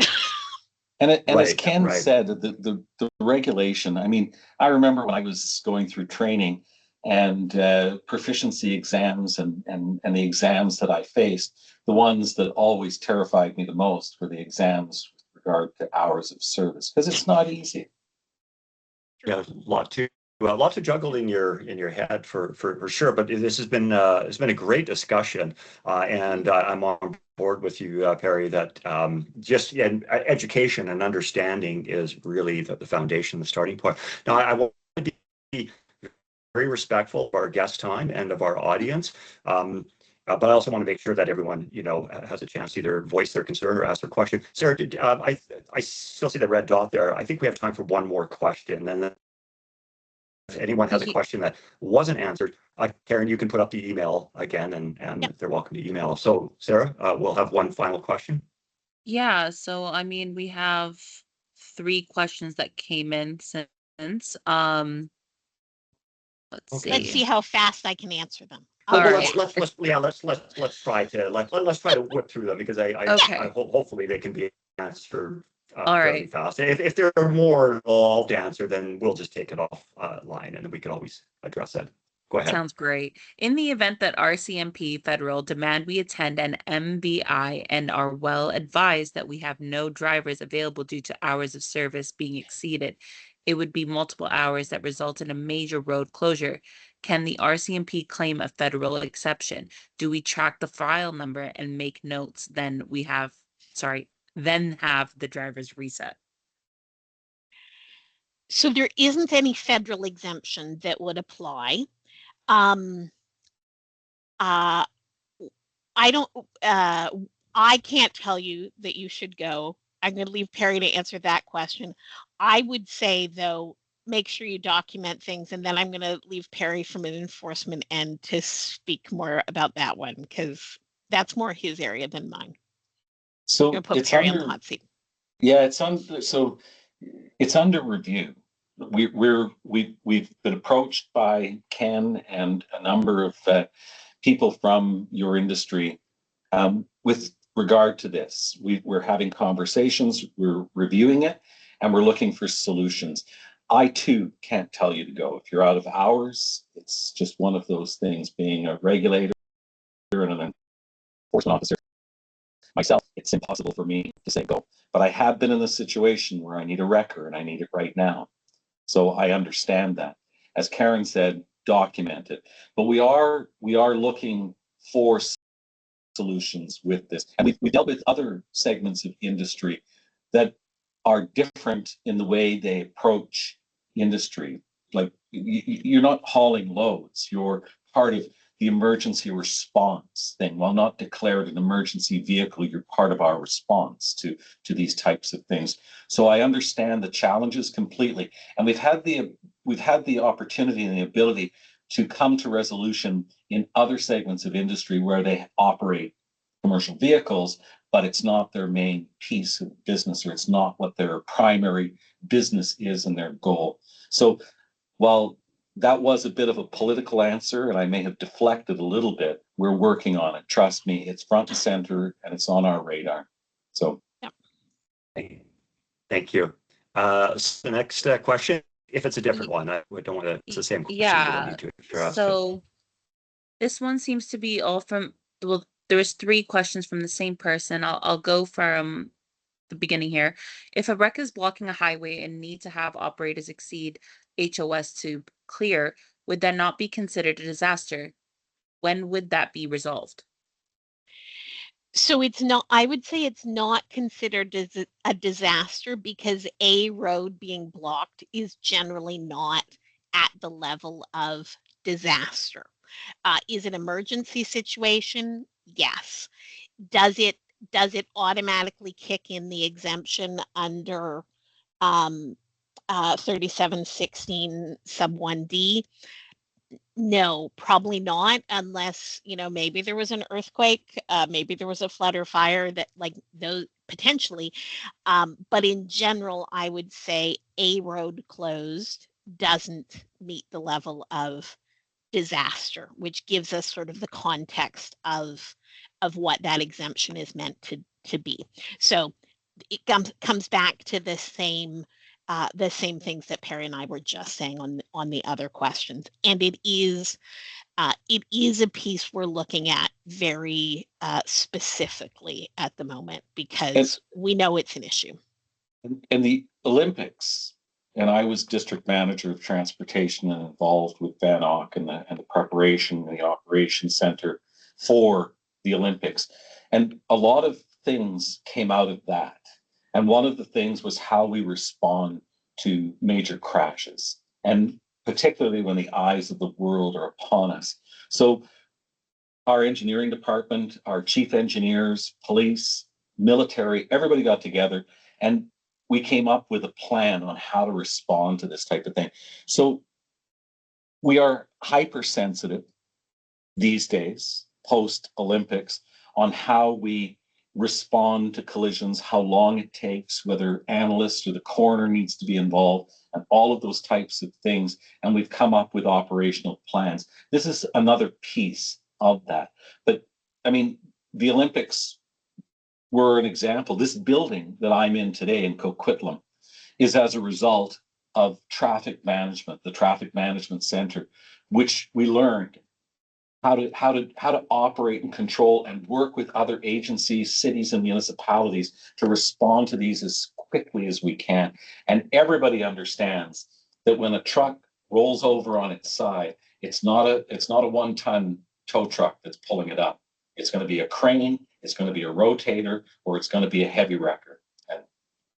And as Right, Ken right. said, the regulation, I mean, I remember when I was going through training and proficiency exams and the exams that I faced, the ones that always terrified me the most were the exams with regard to hours of service, because it's not easy. Yeah, lots of juggle in your head for sure. But this has been it's been a great discussion, and I'm on board with you, Perry. That education and understanding is really the foundation, the starting point. Now, I want to be very respectful of our guest time and of our audience. But I also want to make sure that everyone, has a chance to either voice their concern or ask their question. Sarah, I still see the red dot there. I think we have time for one more question, and then if anyone has a question that wasn't answered, Karen, you can put up the email again, and Yep. they're welcome to email. So, Sarah, we'll have one final question. Yeah, so I mean, we have 3 questions that came in since. Let's Okay. Let's see see. how fast I can answer them. All Well, right. let's try to whip through them, because I Okay. hopefully they can be answered All fairly right. fast. If there are more involved to answer, then we'll just take it off line, and we can always address that. Go ahead. Sounds great. In the event that RCMP Federal demand we attend an MVI and are well advised that we have no drivers available due to hours of service being exceeded, it would be multiple hours that result in a major road closure. Can the RCMP claim a federal exception? Do we track the file number and make notes? Then have the drivers reset. So there isn't any federal exemption that would apply. Um, uh, I don't. I can't tell you that you should go. I'm going to leave Perry to answer that question. I would say, though, make sure you document things, and then I'm going to leave Perry from an enforcement end to speak more about that one, because that's more his area than mine. So I'm going to put it's Perry on the under, hot seat. yeah, so it's under review. We've been approached by Ken and a number of people from your industry with regard to this. We're having conversations, we're reviewing it, and we're looking for solutions. I too can't tell you to go. If you're out of hours, it's just one of those things. Being a regulator and an enforcement officer myself, it's impossible for me to say go. But I have been in a situation where I need a wrecker and I need it right now. So I understand that. As Karen said, document it. But we are looking for solutions with this. And we dealt with other segments of industry that are different in the way they approach industry. Like you're not hauling loads, you're part of the emergency response thing. While not declared an emergency vehicle, you're part of our response to these types of things. So I understand the challenges completely. And we've had the opportunity and the ability to come to resolution in other segments of industry where they operate commercial vehicles, but it's not their main piece of business, or it's not what their primary business is and their goal. So while that was a bit of a political answer, and I may have deflected a little bit, we're working on it. Trust me, it's front and center and it's on our radar. So, yeah. Thank you. So the next question, if it's a different one, I don't want to, it's the same question. Yeah. Ask so this one seems to be all from, well, there's 3 questions from the same person. I'll go from the beginning here. If a wreck is blocking a highway and need to have operators exceed HOS to clear, would that not be considered a disaster? When would that be resolved? So it's not, I would say it's not considered as a disaster, because a road being blocked is generally not at the level of disaster. Is it an emergency situation? Yes. Does it automatically kick in the exemption under 3716 sub 1D? No, probably not, unless, maybe there was an earthquake, maybe there was a flood or fire, that like those potentially. But in general, I would say a road closed doesn't meet the level of disaster, which gives us sort of the context of what that exemption is meant to be. So it comes back to the same things that Perry and I were just saying on the other questions, and it is a piece we're looking at very specifically at the moment, because we know it's an issue. And the Olympics, and I was district manager of transportation and involved with Van Auck and the preparation and the operations center for the Olympics. And a lot of things came out of that. And one of the things was how we respond to major crashes, and particularly when the eyes of the world are upon us. So our engineering department, our chief engineers, police, military, everybody got together and we came up with a plan on how to respond to this type of thing. So we are hypersensitive these days, post Olympics, on how we respond to collisions, how long it takes, whether analysts or the coroner needs to be involved, and all of those types of things. And we've come up with operational plans. This is another piece of that. But I mean, the Olympics were an example. This building that I'm in today in Coquitlam is as a result of traffic management, the traffic management center, which we learned how to operate and control and work with other agencies, cities, and municipalities to respond to these as quickly as we can. And everybody understands that when a truck rolls over on its side, it's not a 1-ton tow truck that's pulling it up. It's going to be a crane, it's going to be a rotator, or it's going to be a heavy wrecker. And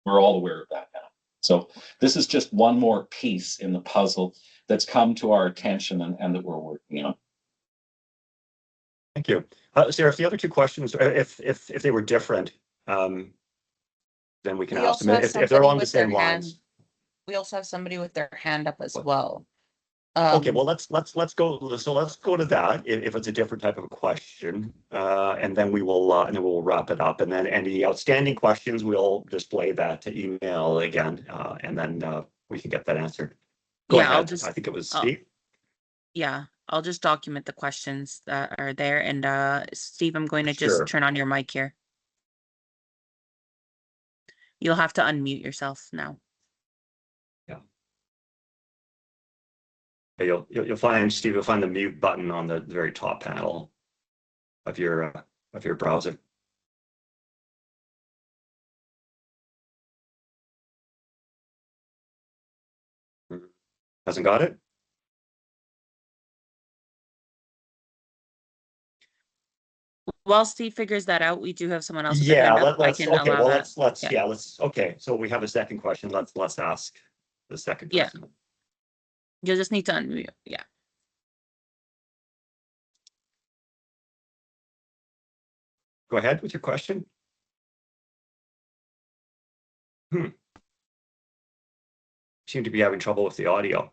we're all aware of that now. So this is just one more piece in the puzzle that's come to our attention and that we're working on. Thank you. Sarah, if the other 2 questions, if they were different, then we can ask them. If they're along the same lines. We also have somebody with their hand up as well. Okay, well, let's go. So let's go to that if it's a different type of a question, and then we'll wrap it up. And then any outstanding questions, we'll display that to email again, and then we can get that answered. Go Yeah, ahead. I think it was Steve. Yeah, I'll just document the questions that are there. And Steve, I'm going to Sure. just turn on your mic here. You'll have to unmute yourself now. Yeah. You'll find, Steve, you'll find the mute button on the very top panel of your browser. Hasn't got it? While Steve figures that out, we do have someone else with their Yeah, hand up. I let's can okay. allow Well, that. let's okay. So we have a second question. Let's ask the second Yeah. person. You'll just need to unmute. Yeah. Go ahead with your question. Seem to be having trouble with the audio.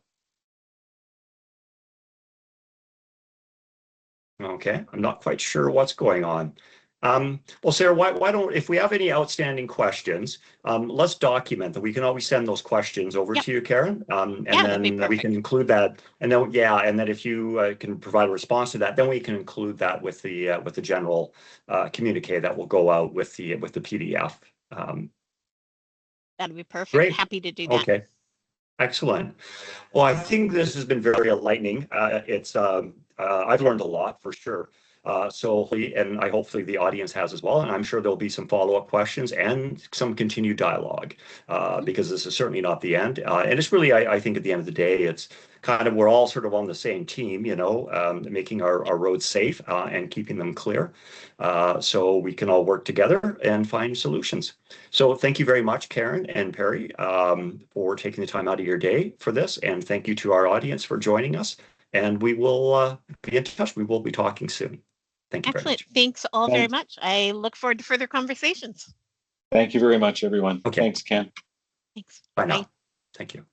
Okay, I'm not quite sure what's going on. Well, Sarah, why don't, if we have any outstanding questions, let's document that. We can always send those questions over Yep. to you, Karen. And Yeah, that'd be then we can include that. And then, yeah, and then if you can provide a response to that, then we can include that with the general communique that will go out with the PDF. That'd be perfect. Great. Happy to do that. Okay. Excellent. Well, I think this has been very enlightening. I've learned a lot for sure. And hopefully the audience has as well. And I'm sure there'll be some follow-up questions and some continued dialogue because this is certainly not the end. And it's really, I think at the end of the day, it's kind of, we're all sort of on the same team, making our roads safe and keeping them clear. So we can all work together and find solutions. So thank you very much, Karen and Perry, for taking the time out of your day for this. And thank you to our audience for joining us. And we will be in touch. We will be talking soon. Thank you very Excellent. much. Thanks all very much. I look forward to further conversations. Thank you very much, everyone. Okay. Thanks, Ken. Thanks. Bye now. Thank you.